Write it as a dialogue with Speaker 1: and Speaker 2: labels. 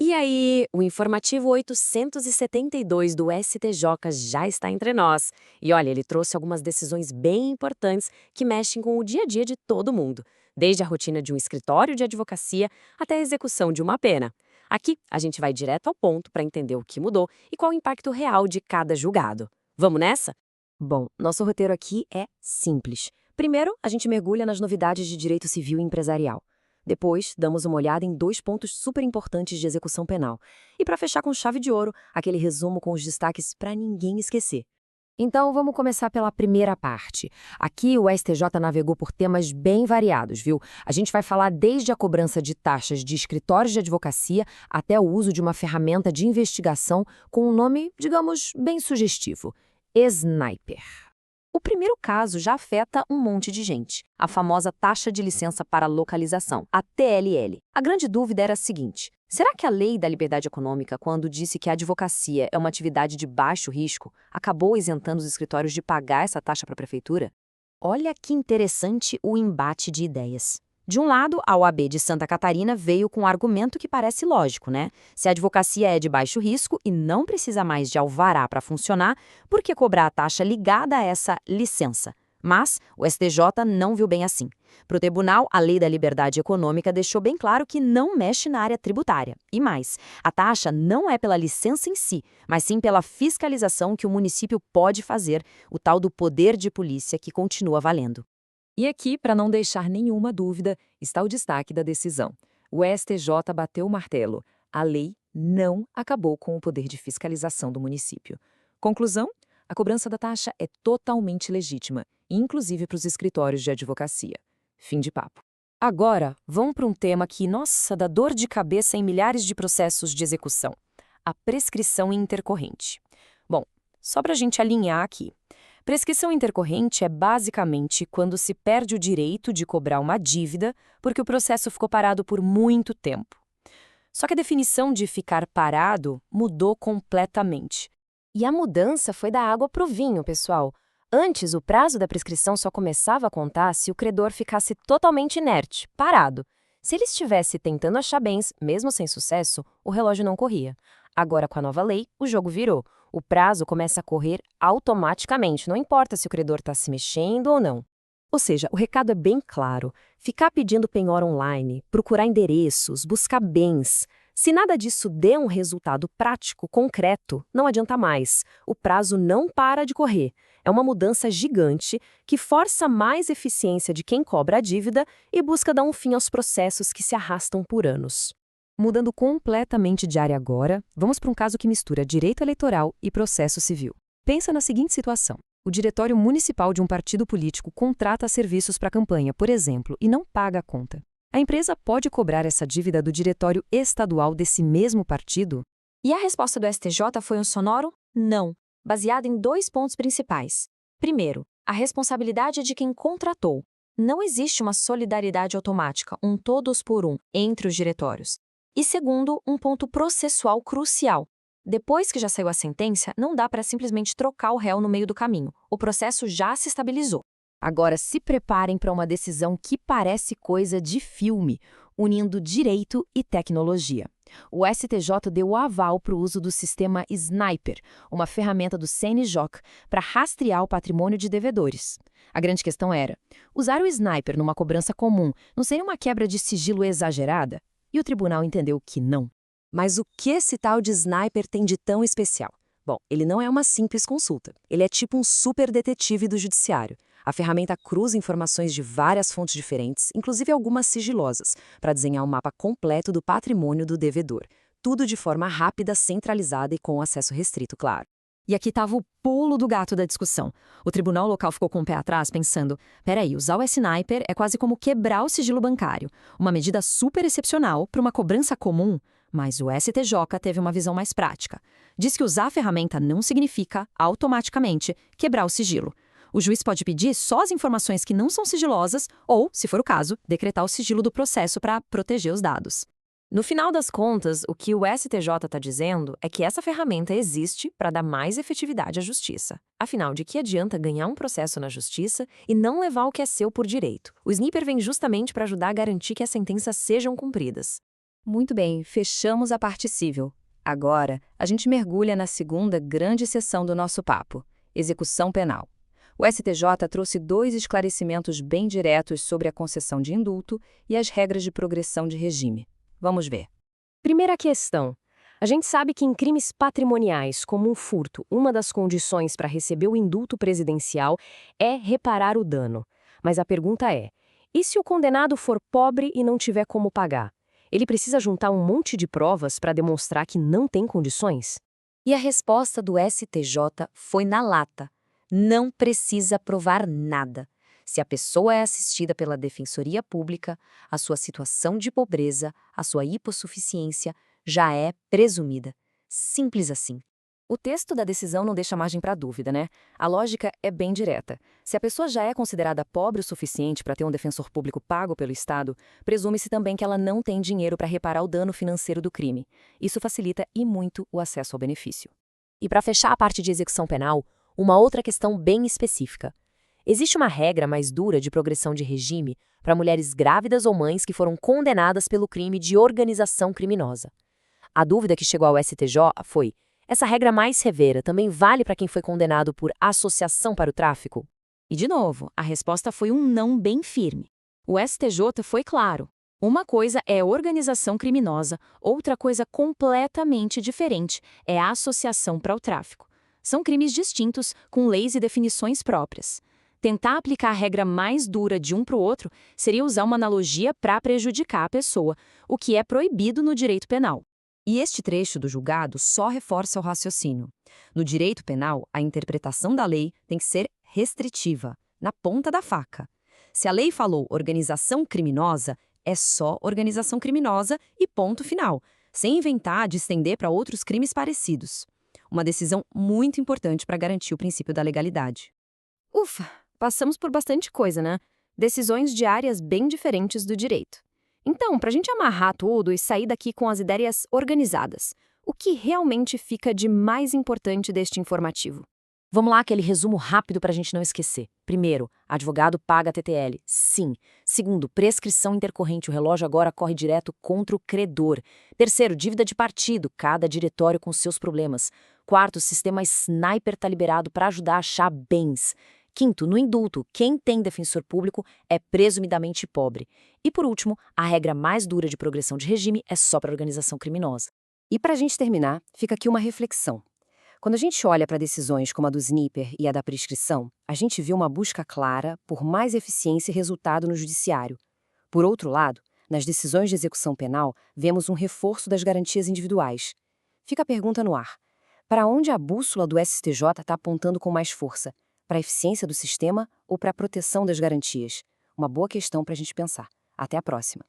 Speaker 1: E aí, o informativo 872 do STJ já está entre nós. E olha, ele trouxe algumas decisões bem importantes que mexem com o dia a dia de todo mundo, desde a rotina de um escritório de advocacia até a execução de uma pena. Aqui, a gente vai direto ao ponto para entender o que mudou e qual o impacto real de cada julgado. Vamos nessa?
Speaker 2: Bom, nosso roteiro aqui é simples. Primeiro, a gente mergulha nas novidades de direito civil e empresarial. Depois, damos uma olhada em dois pontos super importantes de execução penal. E para fechar com chave de ouro, aquele resumo com os destaques para ninguém esquecer. Então, vamos começar pela primeira parte. Aqui, o STJ navegou por temas bem variados, viu? A gente vai falar desde a cobrança de taxas de escritórios de advocacia até o uso de uma ferramenta de investigação com um nome, digamos, bem sugestivo: Sniper. O primeiro caso já afeta um monte de gente, a famosa taxa de licença para localização, a TLL. A grande dúvida era a seguinte: será que a Lei da Liberdade Econômica, quando disse que a advocacia é uma atividade de baixo risco, acabou isentando os escritórios de pagar essa taxa para a prefeitura? Olha que interessante o embate de ideias. De um lado, a OAB de Santa Catarina veio com um argumento que parece lógico, né? Se a advocacia é de baixo risco e não precisa mais de alvará para funcionar, por que cobrar a taxa ligada a essa licença? Mas o STJ não viu bem assim. Para o tribunal, a Lei da Liberdade Econômica deixou bem claro que não mexe na área tributária. E mais, a taxa não é pela licença em si, mas sim pela fiscalização que o município pode fazer, o tal do poder de polícia que continua valendo.
Speaker 3: E aqui, para não deixar nenhuma dúvida, está o destaque da decisão. O STJ bateu o martelo. A lei não acabou com o poder de fiscalização do município. Conclusão? A cobrança da taxa é totalmente legítima, inclusive para os escritórios de advocacia. Fim de papo.
Speaker 2: Agora, vamos para um tema que, nossa, dá dor de cabeça em milhares de processos de execução: a prescrição intercorrente. Bom, só para a gente alinhar aqui. Prescrição intercorrente é basicamente quando se perde o direito de cobrar uma dívida porque o processo ficou parado por muito tempo. Só que a definição de ficar parado mudou completamente. E a mudança foi da água para o vinho, pessoal. Antes, o prazo da prescrição só começava a contar se o credor ficasse totalmente inerte, parado. Se ele estivesse tentando achar bens, mesmo sem sucesso, o relógio não corria. Agora, com a nova lei, o jogo virou. O prazo começa a correr automaticamente, não importa se o credor está se mexendo ou não. Ou seja, o recado é bem claro: ficar pedindo penhora online, procurar endereços, buscar bens. Se nada disso der um resultado prático, concreto, não adianta mais. O prazo não para de correr. É uma mudança gigante que força mais eficiência de quem cobra a dívida e busca dar um fim aos processos que se arrastam por anos. Mudando completamente de área agora, vamos para um caso que mistura direito eleitoral e processo civil. Pensa na seguinte situação: o diretório municipal de um partido político contrata serviços para a campanha, por exemplo, e não paga a conta. A empresa pode cobrar essa dívida do diretório estadual desse mesmo partido?
Speaker 4: E a resposta do STJ foi um sonoro não, baseado em dois pontos principais. Primeiro, a responsabilidade é de quem contratou. Não existe uma solidariedade automática, um todos por um, entre os diretórios. E segundo, um ponto processual crucial. Depois que já saiu a sentença, não dá para simplesmente trocar o réu no meio do caminho. O processo já se estabilizou.
Speaker 2: Agora se preparem para uma decisão que parece coisa de filme, unindo direito e tecnologia. O STJ deu o aval para o uso do sistema Sniper, uma ferramenta do CNJ, para rastrear o patrimônio de devedores. A grande questão era: usar o Sniper numa cobrança comum não seria uma quebra de sigilo exagerada? E o tribunal entendeu que não.
Speaker 1: Mas o que esse tal de Sniper tem de tão especial? Bom, ele não é uma simples consulta. Ele é tipo um super detetive do judiciário. A ferramenta cruza informações de várias fontes diferentes, inclusive algumas sigilosas, para desenhar um mapa completo do patrimônio do devedor. Tudo de forma rápida, centralizada e com acesso restrito, claro.
Speaker 2: E aqui estava o pulo do gato da discussão. O tribunal local ficou com o pé atrás, pensando: peraí, usar o Sniper é quase como quebrar o sigilo bancário. Uma medida super excepcional para uma cobrança comum. Mas o STJ teve uma visão mais prática. Diz que usar a ferramenta não significa, automaticamente, quebrar o sigilo. O juiz pode pedir só as informações que não são sigilosas ou, se for o caso, decretar o sigilo do processo para proteger os dados. No final das contas, o que o STJ está dizendo é que essa ferramenta existe para dar mais efetividade à justiça. Afinal, de que adianta ganhar um processo na justiça e não levar o que é seu por direito? O Sniper vem justamente para ajudar a garantir que as sentenças sejam cumpridas.
Speaker 3: Muito bem, fechamos a parte civil. Agora, a gente mergulha na segunda grande seção do nosso papo: execução penal. O STJ trouxe 2 esclarecimentos bem diretos sobre a concessão de indulto e as regras de progressão de regime. Vamos ver.
Speaker 2: Primeira questão. A gente sabe que em crimes patrimoniais, como um furto, uma das condições para receber o indulto presidencial é reparar o dano. Mas a pergunta é: e se o condenado for pobre e não tiver como pagar? Ele precisa juntar um monte de provas para demonstrar que não tem condições?
Speaker 4: E a resposta do STJ foi na lata. Não precisa provar nada. Se a pessoa é assistida pela Defensoria Pública, a sua situação de pobreza, a sua hipossuficiência já é presumida. Simples assim.
Speaker 2: O texto da decisão não deixa margem para dúvida, né? A lógica é bem direta. Se a pessoa já é considerada pobre o suficiente para ter um defensor público pago pelo Estado, presume-se também que ela não tem dinheiro para reparar o dano financeiro do crime. Isso facilita e muito o acesso ao benefício. E para fechar a parte de execução penal, uma outra questão bem específica. Existe uma regra mais dura de progressão de regime para mulheres grávidas ou mães que foram condenadas pelo crime de organização criminosa. A dúvida que chegou ao STJ foi: essa regra mais severa também vale para quem foi condenado por associação para o tráfico?
Speaker 4: E, de novo, a resposta foi um não bem firme. O STJ foi claro. Uma coisa é organização criminosa, outra coisa completamente diferente é a associação para o tráfico. São crimes distintos, com leis e definições próprias. Tentar aplicar a regra mais dura de um para o outro seria usar uma analogia para prejudicar a pessoa, o que é proibido no direito penal.
Speaker 3: E este trecho do julgado só reforça o raciocínio. No direito penal, a interpretação da lei tem que ser restritiva, na ponta da faca. Se a lei falou organização criminosa, é só organização criminosa e ponto final, sem inventar de estender para outros crimes parecidos. Uma decisão muito importante para garantir o princípio da legalidade.
Speaker 2: Ufa, passamos por bastante coisa, né? Decisões de áreas bem diferentes do direito. Então, para a gente amarrar tudo e sair daqui com as ideias organizadas, o que realmente fica de mais importante deste informativo? Vamos lá, aquele resumo rápido para a gente não esquecer. Primeiro, advogado paga TTL. Sim. Segundo, prescrição intercorrente. O relógio agora corre direto contra o credor. Terceiro, dívida de partido. Cada diretório com seus problemas. Quarto, sistema sniper está liberado para ajudar a achar bens. Quinto, no indulto, quem tem defensor público é presumidamente pobre. E por último, a regra mais dura de progressão de regime é só para organização criminosa.
Speaker 3: E para a gente terminar, fica aqui uma reflexão. Quando a gente olha para decisões como a do Sniper e a da prescrição, a gente vê uma busca clara por mais eficiência e resultado no judiciário. Por outro lado, nas decisões de execução penal, vemos um reforço das garantias individuais. Fica a pergunta no ar: para onde a bússola do STJ está apontando com mais força? Para a eficiência do sistema ou para a proteção das garantias? Uma boa questão para a gente pensar. Até a próxima.